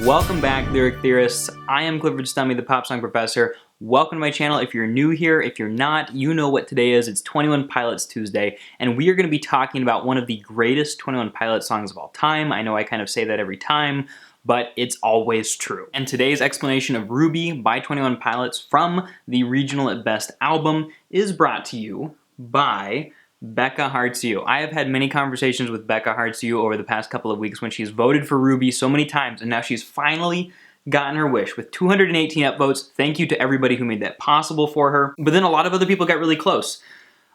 Welcome back, Lyric Theorists. I am Clifford Stummy, the Pop Song Professor. Welcome to my channel. If you're new here, if you're not, you know what today is. It's 21 Pilots Tuesday, and we are going to be talking about one of the greatest 21 Pilots songs of all time. I know I kind of say that every time, but it's always true. And today's explanation of Ruby by 21 Pilots from the Regional at Best album is brought to you by Becca Hearts You. I have had many conversations with Becca Hearts You over the past couple of weeks when she's voted for Ruby so many times, and now she's finally gotten her wish with 218 upvotes. Thank you to everybody who made that possible for her. But then a lot of other people got really close.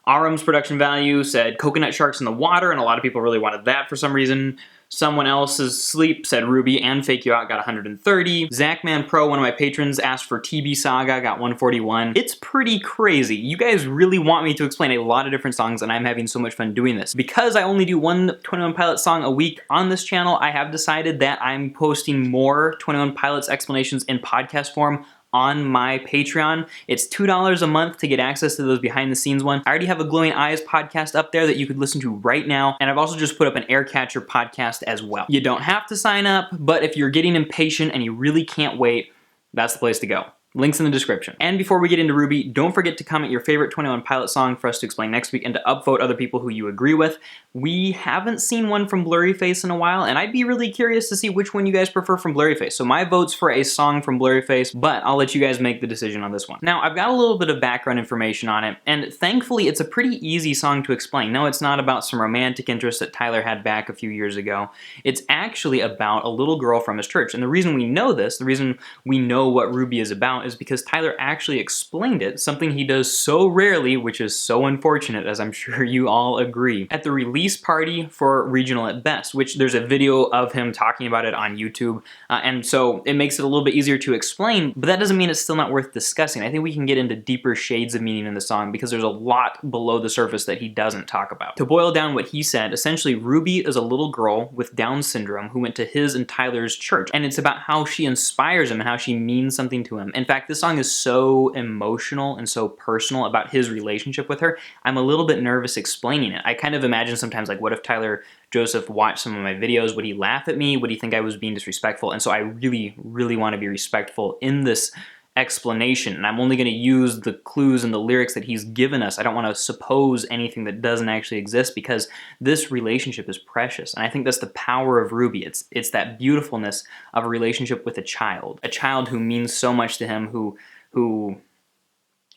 Arum's production value said Coconut Sharks in the Water, and a lot of people really wanted that for some reason. Someone else's Sleep said Ruby and Fake You Out got 130. Zachman Pro, one of my patrons, asked for TB Saga, got 141. It's pretty crazy. You guys really want me to explain a lot of different songs, and I'm having so much fun doing this. Because I only do one 21 Pilots song a week on this channel, I have decided that I'm posting more 21 Pilots explanations in podcast form on my Patreon. It's $2 a month to get access to those behind the scenes ones. I already have a Glowing Eyes podcast up there that you could listen to right now, and I've also just put up an Aircatcher podcast as well. You don't have to sign up, but if you're getting impatient and you really can't wait, that's the place to go. Links in the description. And before we get into Ruby, don't forget to comment your favorite 21 Pilot song for us to explain next week and to upvote other people who you agree with. We haven't seen one from Blurryface in a while, and I'd be really curious to see which one you guys prefer from Blurryface. So my vote's for a song from Blurryface, but I'll let you guys make the decision on this one. Now, I've got a little bit of background information on it, and thankfully it's a pretty easy song to explain. No, it's not about some romantic interest that Tyler had back a few years ago. It's actually about a little girl from his church, and the reason we know this, the reason we know what Ruby is about, is because Tyler actually explained it, something he does so rarely, which is so unfortunate, as I'm sure you all agree. At the release party for Regional at Best, which there's a video of him talking about it on YouTube, and so it makes it a little bit easier to explain, but that doesn't mean it's still not worth discussing. I think we can get into deeper shades of meaning in the song because there's a lot below the surface that he doesn't talk about. To boil down what he said, essentially Ruby is a little girl with Down syndrome who went to his and Tyler's church, and it's about how she inspires him and how she means something to him. In fact, this song is so emotional and so personal about his relationship with her, I'm a little bit nervous explaining it. I kind of imagine sometimes, like, what if Tyler Joseph watched some of my videos? Would he laugh at me? Would he think I was being disrespectful? And so I really, really want to be respectful in this explanation, and I'm only going to use the clues and the lyrics that he's given us. I don't want to suppose anything that doesn't actually exist because this relationship is precious, and I think that's the power of Ruby. It's that beautifulness of a relationship with a child who means so much to him, who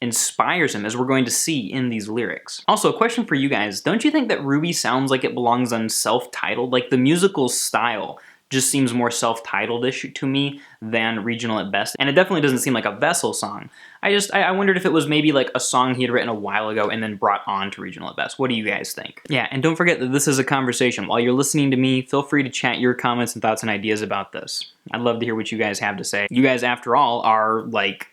inspires him, as we're going to see in these lyrics. Also, a question for you guys. Don't you think that Ruby sounds like it belongs on self-titled? Like, the musical style just seems more self-titled-ish to me than Regional at Best, and it definitely doesn't seem like a Vessel song. I wondered if it was maybe like a song he had written a while ago and then brought on to Regional at Best. What do you guys think? Yeah, and don't forget that this is a conversation. While you're listening to me, feel free to chat your comments and thoughts and ideas about this. I'd love to hear what you guys have to say. You guys, after all, are like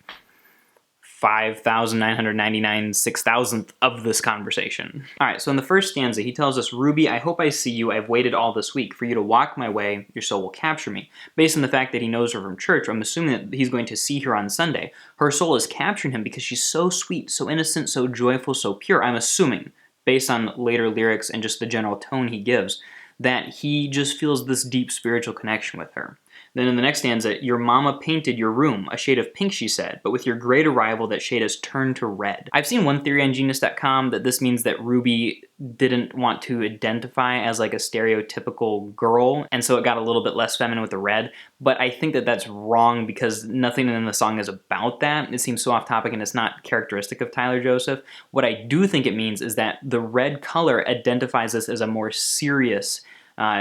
5,999 6,000th of this conversation. All right, so in the first stanza, he tells us, Ruby, I hope I see you. I've waited all this week for you to walk my way. Your soul will capture me. Based on the fact that he knows her from church, I'm assuming that he's going to see her on Sunday. Her soul is capturing him because she's so sweet, so innocent, so joyful, so pure. I'm assuming, based on later lyrics and just the general tone he gives, that he just feels this deep spiritual connection with her. Then in the next stanza, your mama painted your room, a shade of pink, she said, but with your great arrival, that shade has turned to red. I've seen one theory on Genius.com that this means that Ruby didn't want to identify as like a stereotypical girl, and so it got a little bit less feminine with the red, but I think that that's wrong because nothing in the song is about that. It seems so off topic and it's not characteristic of Tyler Joseph. What I do think it means is that the red color identifies this as a more serious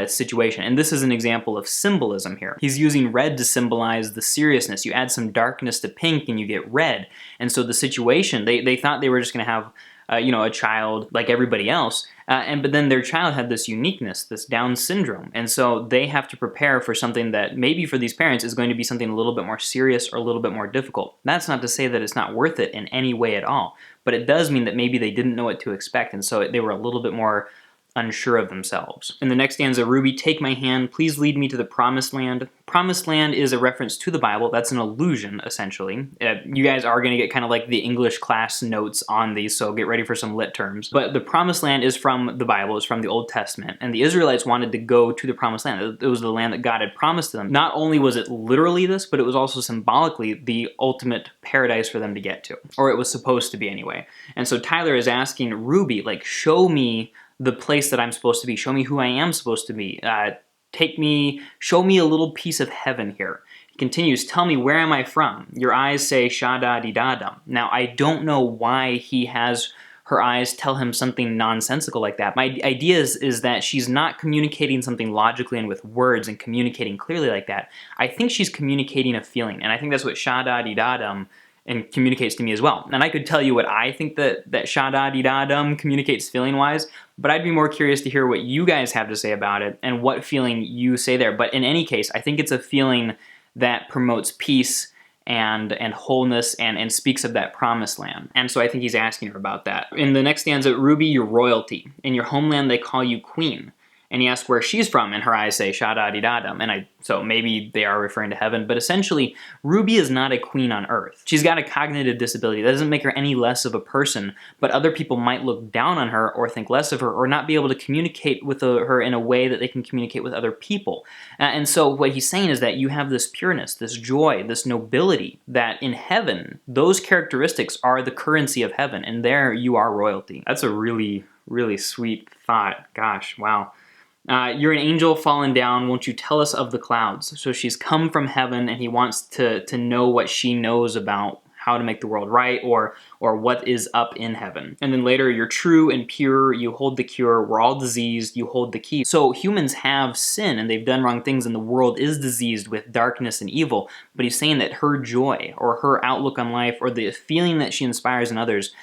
situation. And this is an example of symbolism here. He's using red to symbolize the seriousness. You add some darkness to pink and you get red. And so the situation, they thought they were just going to have a child like everybody else, but then their child had this uniqueness, this Down syndrome, and so they have to prepare for something that maybe for these parents is going to be something a little bit more serious or a little bit more difficult. That's not to say that it's not worth it in any way at all, but it does mean that maybe they didn't know what to expect, and so they were a little bit more unsure of themselves. In the next stanza, Ruby, take my hand, please lead me to the promised land. Promised land is a reference to the Bible. That's an allusion, essentially. You guys are going to get kind of like the English class notes on these, so get ready for some lit terms. But the promised land is from the Bible, it's from the Old Testament, and the Israelites wanted to go to the promised land. It was the land that God had promised to them. Not only was it literally this, but it was also symbolically the ultimate paradise for them to get to, or it was supposed to be anyway. And so Tyler is asking Ruby, like, show me the place that I'm supposed to be. Show me who I am supposed to be. Show me a little piece of heaven here. He continues, tell me, where am I from? Your eyes say sha-da-dee-da-dum. Now, I don't know why he has her eyes tell him something nonsensical like that. My idea is that she's not communicating something logically and with words and communicating clearly like that. I think she's communicating a feeling, and I think that's what sha-da-dee-da-dum and communicates to me as well. And I could tell you what I think that sha-da-dee-da-dum communicates feeling-wise, but I'd be more curious to hear what you guys have to say about it and what feeling you say there. But in any case, I think it's a feeling that promotes peace and wholeness and speaks of that promised land. And so I think he's asking her about that. In the next stanza, Ruby, you're royalty. In your homeland, they call you queen. And he asks where she's from, and her eyes say sha-da-dee-da-dum. So maybe they are referring to heaven, but essentially, Ruby is not a queen on earth. She's got a cognitive disability. That doesn't make her any less of a person, but other people might look down on her or think less of her or not be able to communicate with her in a way that they can communicate with other people. And so what he's saying is that you have this pureness, this joy, this nobility, that in heaven, those characteristics are the currency of heaven, and there you are royalty. That's a really, really sweet thought. Gosh, wow. You're an angel fallen down, won't you tell us of the clouds? So she's come from heaven, and he wants to know what she knows about how to make the world right, or what is up in heaven. And then later, you're true and pure, you hold the cure, we're all diseased, you hold the key. So humans have sin, and they've done wrong things, and the world is diseased with darkness and evil, but he's saying that her joy, or her outlook on life, or the feeling that she inspires in others,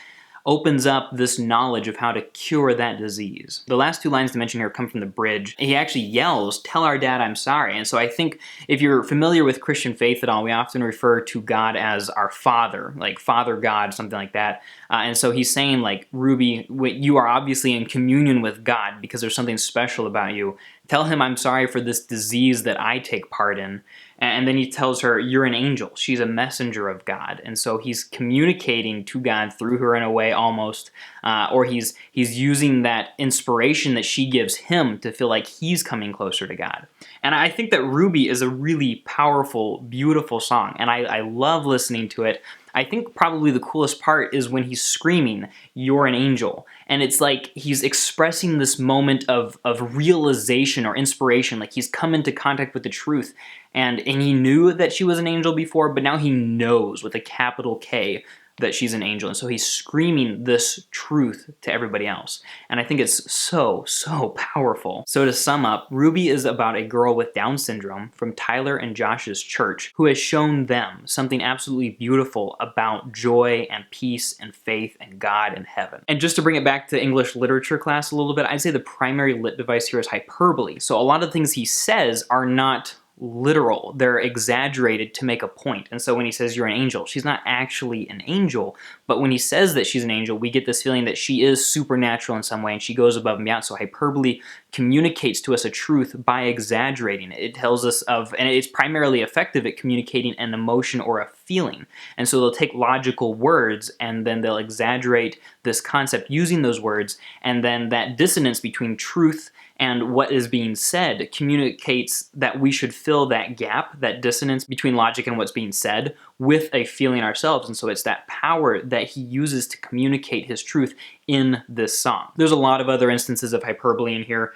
opens up this knowledge of how to cure that disease. The last two lines to mention here come from the bridge. He actually yells, tell our dad I'm sorry. And so I think if you're familiar with Christian faith at all, we often refer to God as our Father, like Father God, something like that. And so he's saying, like, Ruby, you are obviously in communion with God because there's something special about you. Tell him I'm sorry for this disease that I take part in. And then he tells her, you're an angel. She's a messenger of God. And so he's communicating to God through her in a way almost, or he's using that inspiration that she gives him to feel like he's coming closer to God. And I think that Ruby is a really powerful, beautiful song, and I love listening to it. I think probably the coolest part is when he's screaming, you're an angel. And it's like he's expressing this moment of realization or inspiration, like he's come into contact with the truth. And he knew that she was an angel before, but now he knows with a capital K that she's an angel. And so he's screaming this truth to everybody else. And I think it's so, so powerful. So to sum up, Ruby is about a girl with Down syndrome from Tyler and Josh's church who has shown them something absolutely beautiful about joy and peace and faith and God and heaven. And just to bring it back to English literature class a little bit, I'd say the primary lit device here is hyperbole. So a lot of the things he says are not literal. They're exaggerated to make a point. And so when he says you're an angel, she's not actually an angel, but when he says that she's an angel, we get this feeling that she is supernatural in some way and she goes above and beyond. So hyperbole communicates to us a truth by exaggerating it. It tells us of, and it's primarily effective at communicating an emotion or a feeling. And so they'll take logical words and then they'll exaggerate this concept using those words, and then that dissonance between truth and what is being said communicates that we should fill that gap, that dissonance between logic and what's being said, with a feeling ourselves. And so it's that power that he uses to communicate his truth in this song. There's a lot of other instances of hyperbole in here.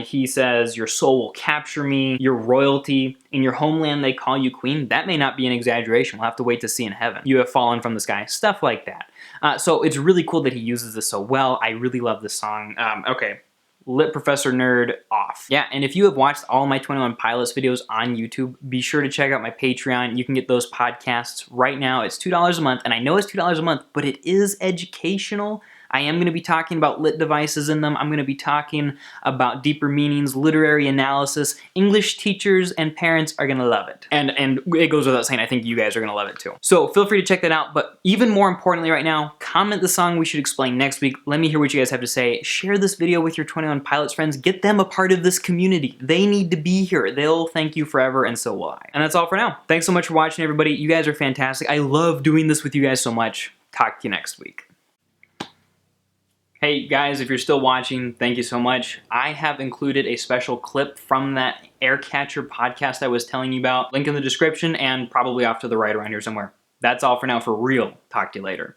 He says, your soul will capture me, your royalty, in your homeland they call you queen. That may not be an exaggeration. We'll have to wait to see in heaven. You have fallen from the sky, stuff like that. So it's really cool that he uses this so well. I really love this song. Okay. Lit Professor Nerd off. Yeah, and if you have watched all my 21 Pilots videos on YouTube, be sure to check out my Patreon. You can get those podcasts right now. It's $2 a month, and I know it's $2 a month, but it is educational. I am going to be talking about lit devices in them. I'm going to be talking about deeper meanings, literary analysis. English teachers and parents are going to love it. And it goes without saying, I think you guys are going to love it too. So feel free to check that out. But even more importantly right now, comment the song we should explain next week. Let me hear what you guys have to say. Share this video with your 21 Pilots friends. Get them a part of this community. They need to be here. They'll thank you forever, and so will I. And that's all for now. Thanks so much for watching, everybody. You guys are fantastic. I love doing this with you guys so much. Talk to you next week. Hey guys, if you're still watching, thank you so much. I have included a special clip from that Aircatcher podcast I was telling you about. Link in the description and probably off to the right around here somewhere. That's all for now, for real. Talk to you later.